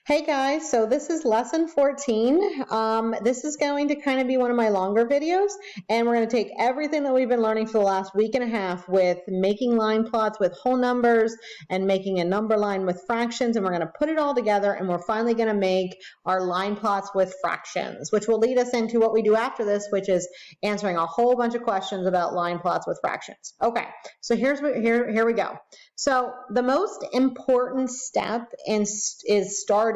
Hey guys, so this is lesson 14. This is going to kind of be one of my longer videos, and we're going to take everything that we've been learning for the last week and a half with making line plots with whole numbers and making a number line with fractions, and we're going to put it all together, and we're finally going to make our line plots with fractions, which will lead us into what we do after this, which is answering a whole bunch of questions about line plots with fractions. Okay, so here we go. So the most important step is starting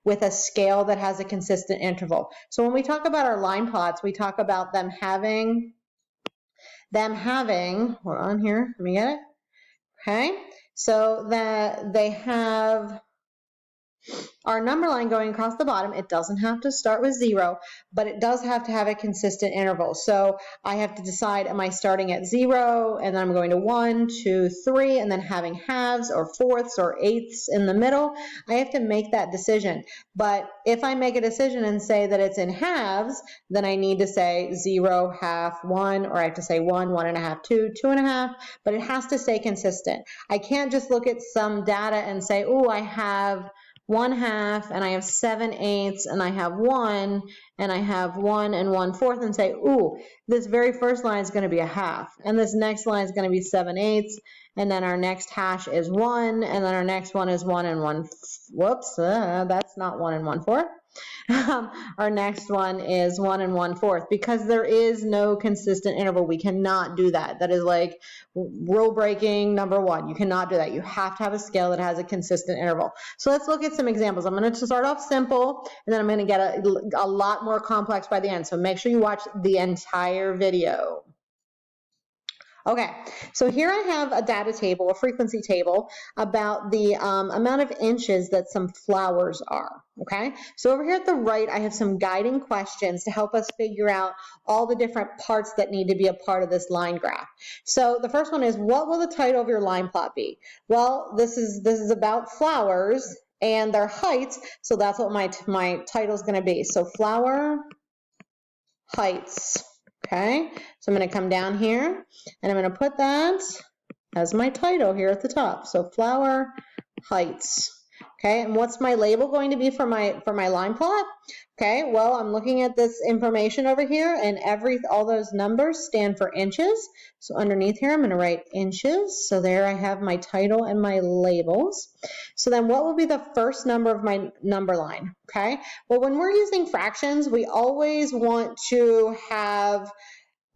with a scale that has a consistent interval. So when we talk about our line plots, we talk about them having, hold on here, let me get it. Okay, so that they have our number line going across the bottom. It doesn't have to start with 0, but it does have to have a consistent interval. So I have to decide, am I starting at 0 and then I'm going to 1, 2, 3, and then having halves or fourths or eighths in the middle? I have to make that decision. But if I make a decision and say that it's in halves, then I need to say 0, half, 1, or I have to say 1, 1 and a half, 2, 2 and a half, but it has to stay consistent. I can't just look at some data and say, oh, I have 1/2 and I have 7/8 and I have 1 and I have 1 1/4 and say, ooh, this very first line is going to be a half and this next line is going to be 7/8 and then our next hash is 1 and then our next one is 1 1, whoops, that's not 1 1/4. Our next one is 1 1/4 because there is no consistent interval. We cannot do that. That is like rule breaking number 1. You cannot do that. You have to have a scale that has a consistent interval. So let's look at some examples. I'm going to start off simple and then I'm going to get a lot more complex by the end. So make sure you watch the entire video. Okay, so here I have a data table, a frequency table, about the amount of inches that some flowers are, okay? So over here at the right, I have some guiding questions to help us figure out all the different parts that need to be a part of this line graph. So the first one is, what will the title of your line plot be? Well, this is about flowers and their heights, so that's what my title is going to be. So flower heights. Okay, so I'm going to come down here and I'm going to put that as my title here at the top. So flower heights. Okay, and what's my label going to be for my line plot? Okay, well, I'm looking at this information over here and all those numbers stand for inches. So underneath here, I'm going to write inches. So there I have my title and my labels. So then what will be the first number of my number line? Okay, well, when we're using fractions, we always want to have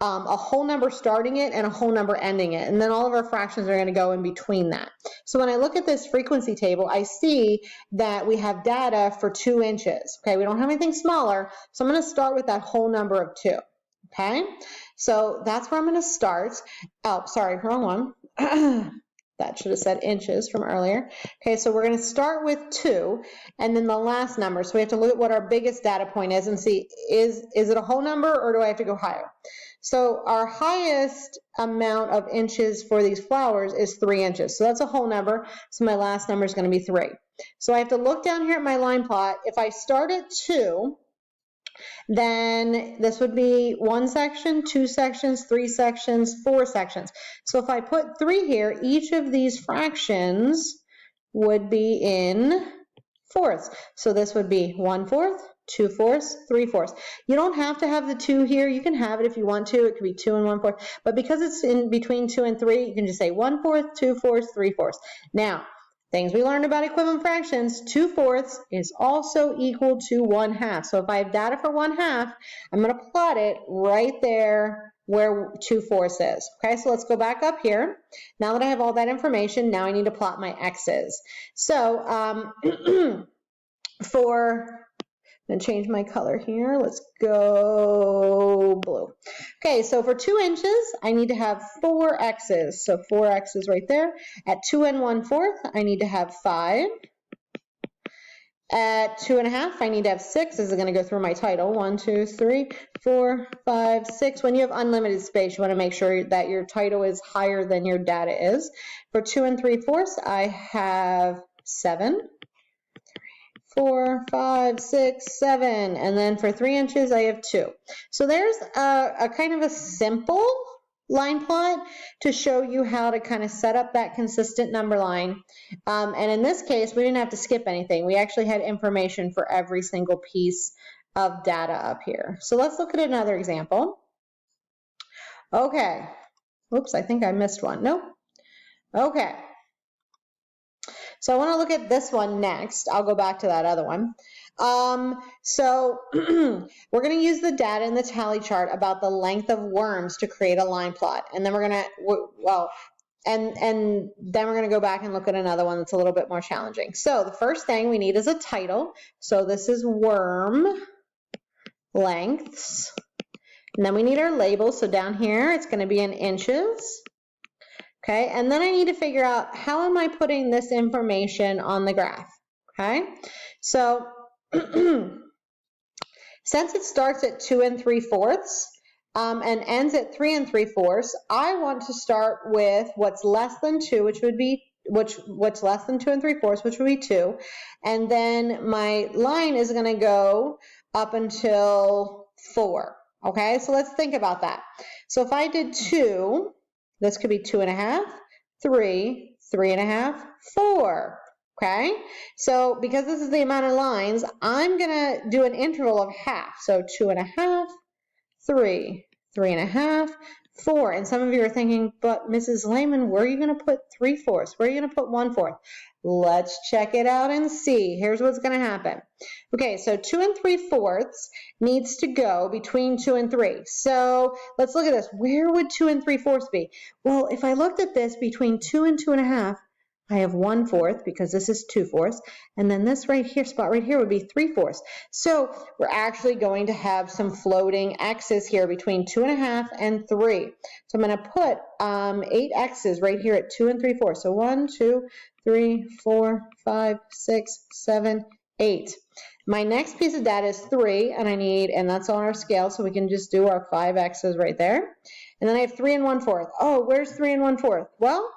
a whole number starting it and a whole number ending it, and then all of our fractions are going to go in between that. So when I look at this frequency table, I see that we have data for 2 inches. Okay, we don't have anything smaller, so I'm going to start with that whole number of 2. Okay, so that's where I'm going to start. Oh, sorry, wrong one. That should have said inches from earlier. Okay, so we're going to start with 2 and then the last number. So we have to look at what our biggest data point is and see, is it a whole number or do I have to go higher? So our highest amount of inches for these flowers is 3 inches. So that's a whole number. So my last number is going to be 3. So I have to look down here at my line plot. If I start at 2, then this would be 1 section, 2 sections, 3 sections, 4 sections. So if I put 3 here, each of these fractions would be in fourths. So this would be 1/4, 2/4, 3/4. You don't have to have the 2 here. You can have it if you want to. It could be 2 and 1/4. But because it's in between 2 and 3, you can just say 1/4, 2/4, 3/4. Now, things we learned about equivalent fractions, 2/4 is also equal to 1/2. So if I have data for 1/2, I'm going to plot it right there where 2/4 is. Okay, so let's go back up here. Now that I have all that information, now I need to plot my x's. So I'm going to change my color here. Let's go blue. Okay, so for 2 inches, I need to have 4 x's. So 4 x's right there. At 2 1/4, I need to have 5. At 2 1/2, I need to have 6. This is going to go through my title. 1, 2, 3, 4, 5, 6. When you have unlimited space, you want to make sure that your title is higher than your data is. For 2 3/4, I have 7. 4, 5, 6, 7, and then for 3 inches I have 2. So there's a kind of a simple line plot to show you how to kind of set up that consistent number line. And in this case, we didn't have to skip anything. We actually had information for every single piece of data up here. So let's look at another example. Okay. Oops, I think I missed one. Nope. Okay. So I want to look at this one next. I'll go back to that other one. So we're going to use the data in the tally chart about the length of worms to create a line plot. And then we're going to, and then we're going to go back and look at another one that's a little bit more challenging. So the first thing we need is a title. So this is worm lengths. And then we need our label. So down here, it's going to be in inches. Okay, and then I need to figure out how am I putting this information on the graph. Okay, so since it starts at 2 3/4 and ends at 3 3/4, I want to start with what's less than 2, which would be what's less than 2 3/4, which would be 2, and then my line is going to go up until 4. Okay, so let's think about that. So if I did 2, this could be 2.5, 3, 3.5, 4. Okay, so because this is the amount of lines, I'm gonna do an interval of half. So 2.5, 3, 3.5, 4. And some of you are thinking, but Mrs. Lehman, where are you gonna put 3/4? Where are you gonna put 1/4? Let's check it out and see. Here's what's gonna happen. Okay, so 2 3/4 needs to go between 2 and 3. So let's look at this. Where would 2 3/4 be? Well, if I looked at this between 2 and 2.5, I have 1/4 because this is 2/4, and then this right here, spot right here would be 3/4. So we're actually going to have some floating x's here between 2.5 and 3. So I'm going to put 8 x's right here at 2 3/4. So 1, 2, 3, 4, 5, 6, 7, 8. My next piece of data is 3, and that's on our scale, so we can just do our 5 x's right there. And then I have 3 1/4. Oh, where's 3 1/4? Well,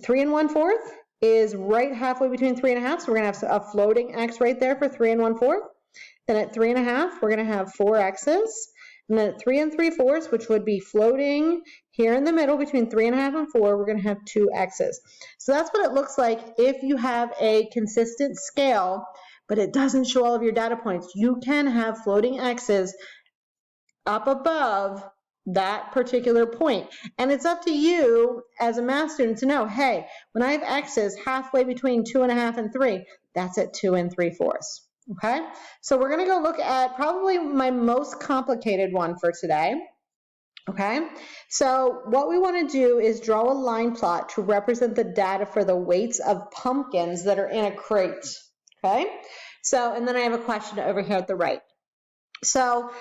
3 1/4 is right halfway between 3.5, so we're going to have a floating x right there for 3 1/4. Then at 3.5, we're going to have 4 x's. And then at 3 3/4, which would be floating here in the middle between 3.5 and 4, we're going to have 2 x's. So that's what it looks like if you have a consistent scale, but it doesn't show all of your data points. You can have floating x's up above that particular point. And it's up to you as a math student to know, hey, when I have x's halfway between 2.5 and 3, that's at 2 3/4. Okay, so we're going to go look at probably my most complicated one for today. Okay, so what we want to do is draw a line plot to represent the data for the weights of pumpkins that are in a crate. Okay, so, and then I have a question over here at the right. So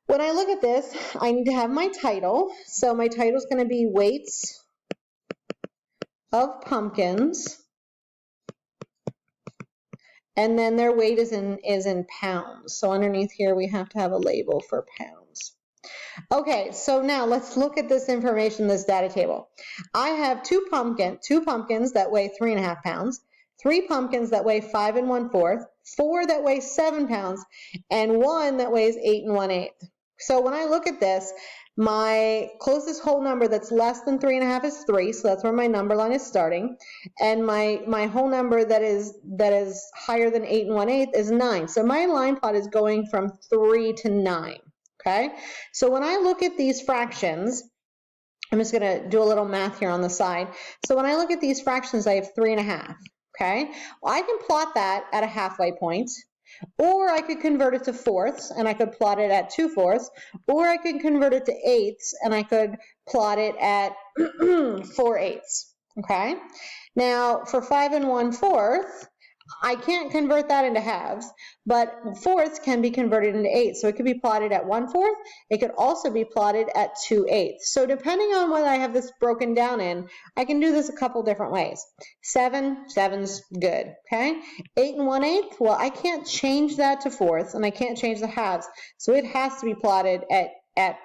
when I look at this, I need to have my title. So my title is going to be weights of pumpkins. And then their weight is in pounds. So underneath here, we have to have a label for pounds. Okay, so now let's look at this information, this data table. I have two pumpkins that weigh 3.5 pounds, 3 pumpkins that weigh 5 1/4, 4 that weigh 7 pounds, and 1 that weighs 8 1/8. So when I look at this, my closest whole number that's less than 3.5 is 3, so that's where my number line is starting. And my whole number that is higher than 8 1/8 is 9. So my line plot is going from 3 to 9. Okay, so when I look at these fractions, I'm just going to do a little math here on the side. So when I look at these fractions, I have 3.5. Okay, well, I can plot that at a halfway point. Or I could convert it to fourths, and I could plot it at 2/4, or I could convert it to eighths, and I could plot it at 4/8. Okay? Now, for 5 1/4, I can't convert that into halves, but fourths can be converted into eighths. So it could be plotted at 1/4. It could also be plotted at 2/8. So depending on what I have this broken down in, I can do this a couple different ways. 7's good, okay? 8 1/8, well, I can't change that to fourths, and I can't change the halves. So it has to be plotted at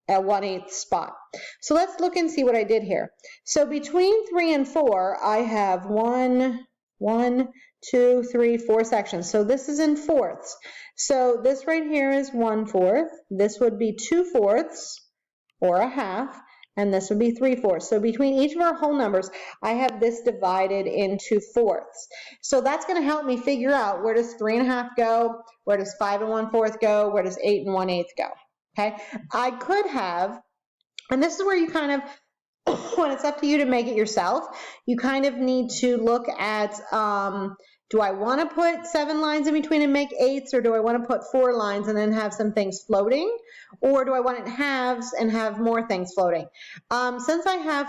1/8 spot. So let's look and see what I did here. So between 3 and 4, I have 1, 2, 3, 4 sections. So this is in fourths. So this right here is 1/4. This would be 2/4 or a half. and this would be 3/4. So between each of our whole numbers, I have this divided into fourths. So that's going to help me figure out where does 3 1/2 go, where does 5 1/4 go, where does 8 1/8 go. Okay, I could have, and this is where you kind of, when it's up to you to make it yourself, you kind of need to look at, do I want to put 7 lines in between and make 8s, or do I want to put 4 lines and then have some things floating, or do I want it in halves and have more things floating? Since I have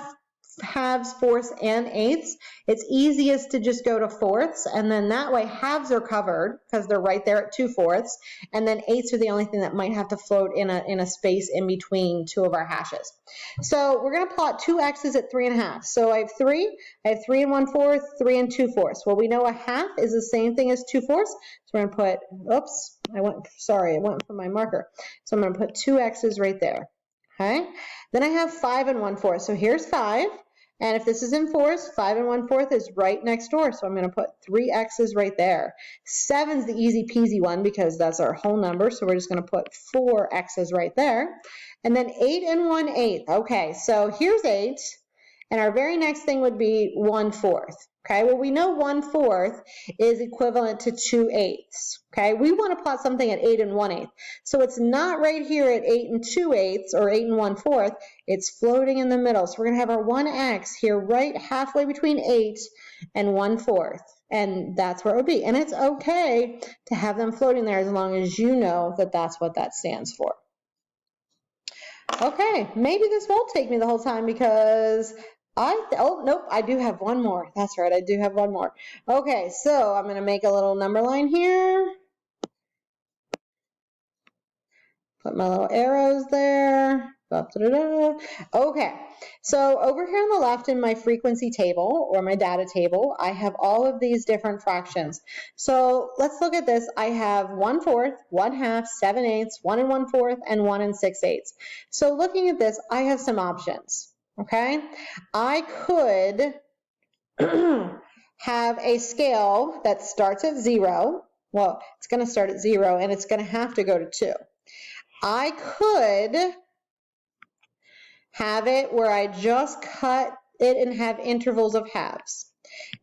halves, fourths, and eighths, it's easiest to just go to fourths, and then that way halves are covered because they're right there at 2/4, and then eighths are the only thing that might have to float in a space in between two of our hashes. So we're going to plot 2 x's at 3 1/2. So I have 3 and 1/4, 3 and 2/4. Well, we know a half is the same thing as 2/4, so we're going to put, oops, I went from my marker. So I'm going to put 2 x's right there. Okay, then I have 5 and 1/4. So here's 5. And if this is in fourths, 5 and 1/4 is right next door. So I'm going to put 3 x's right there. 7's the easy peasy one because that's our whole number. So we're just going to put 4 x's right there. And then 8 and 1/8. Okay, so here's 8. And our very next thing would be 1/4. Okay, well, we know 1/4 is equivalent to 2/8. Okay, we want to plot something at 8 and 1/8. So it's not right here at 8 and 2/8 or 8 and 1/4. It's floating in the middle. So we're going to have our 1x here right halfway between 8 and 1/4. And that's where it would be. And it's okay to have them floating there as long as you know that that's what that stands for. Okay, maybe this won't take me the whole time because oh, nope, I do have one more. That's right, I do have one more. Okay, so I'm going to make a little number line here. Put my little arrows there. Okay, so over here on the left in my frequency table or my data table, I have all of these different fractions. So let's look at this. I have 1/4, 1/2, 7/8, 1 and 1/4, and 1 and 6/8. So looking at this, I have some options. Okay, I could have a scale that starts at 0. Well, it's going to start at 0 and it's going to have to go to 2. I could have it where I just cut it and have intervals of halves.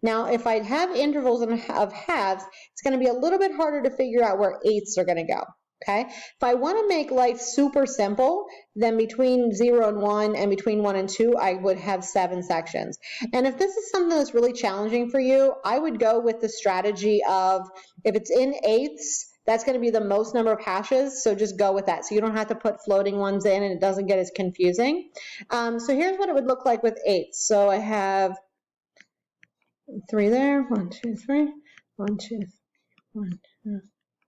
Now, if I have intervals of halves, it's going to be a little bit harder to figure out where 8ths are going to go. Okay, if I want to make life super simple, then between 0 and 1 and between 1 and 2, I would have 7 sections. And if this is something that's really challenging for you, I would go with the strategy of if it's in 8ths, that's going to be the most number of hashes, so just go with that. So you don't have to put floating ones in and it doesn't get as confusing. So here's what it would look like with 8ths. So I have 3 there, 1, 2, 3, 1, 2, 1, 2,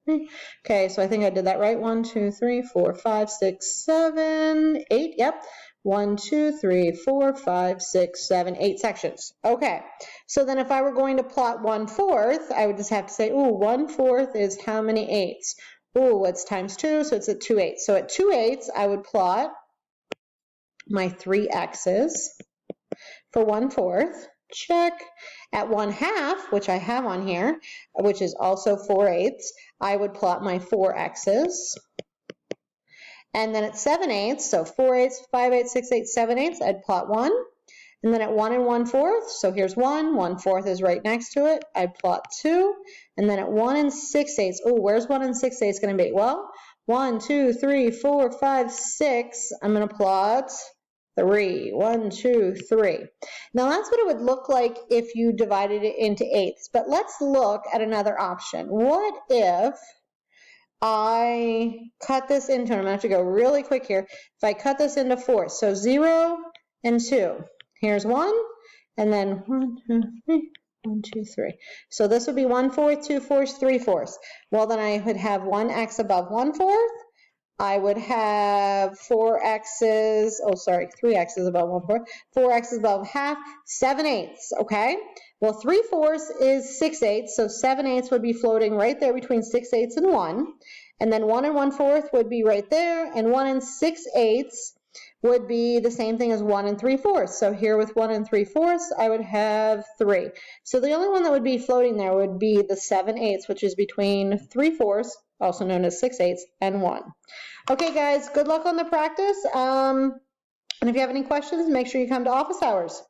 3. Okay, so I think I did that right. 1, 2, 3, 4, 5, 6, 7, 8. Yep. 1, 2, 3, 4, 5, 6, 7, 8 sections. Okay, so then if I were going to plot 1/4, I would just have to say, ooh, 1/4 is how many 8ths? Ooh, what's times 2? So it's at 2/8. So at 2/8, I would plot my 3 x's for 1/4. Check. At 1/2, which I have on here, which is also 4/8, I would plot my 4 x's. And then at 7/8, so 4/8, 5/8, 6/8, 7/8, I'd plot 1. And then at 1 and 1/4, so here's 1, 1/4 is right next to it, I'd plot 2. And then at 1 and 6/8, oh, where's 1 and 6/8 going to be? Well, 1, 2, 3, 4, 5, 6, I'm going to plot 3. 1, 2, 3. Now that's what it would look like if you divided it into 8ths. But let's look at another option. What if I cut this into, I'm going to have to go really quick here. If I cut this into 4, so 0 and 2. Here's 1, and then 1, 2, 3, 1, 2, 3. So this would be 1/4, 2/4, 3/4. Well, then I would have 1x above 1/4. I would have 4 x's, oh sorry, 3 x's above 1/4, 4 x's above half, 7/8, okay? Well, 3/4 is 6/8, so 7/8 would be floating right there between 6/8 and 1. And then 1 and 1/4 would be right there, and 1 and 6/8 would be the same thing as 1 and 3/4. So here with 1 and 3/4, I would have 3. So the only one that would be floating there would be the 7/8, which is between 3/4, also known as 6/8, and 1. Okay, guys, good luck on the practice. And if you have any questions, make sure you come to office hours.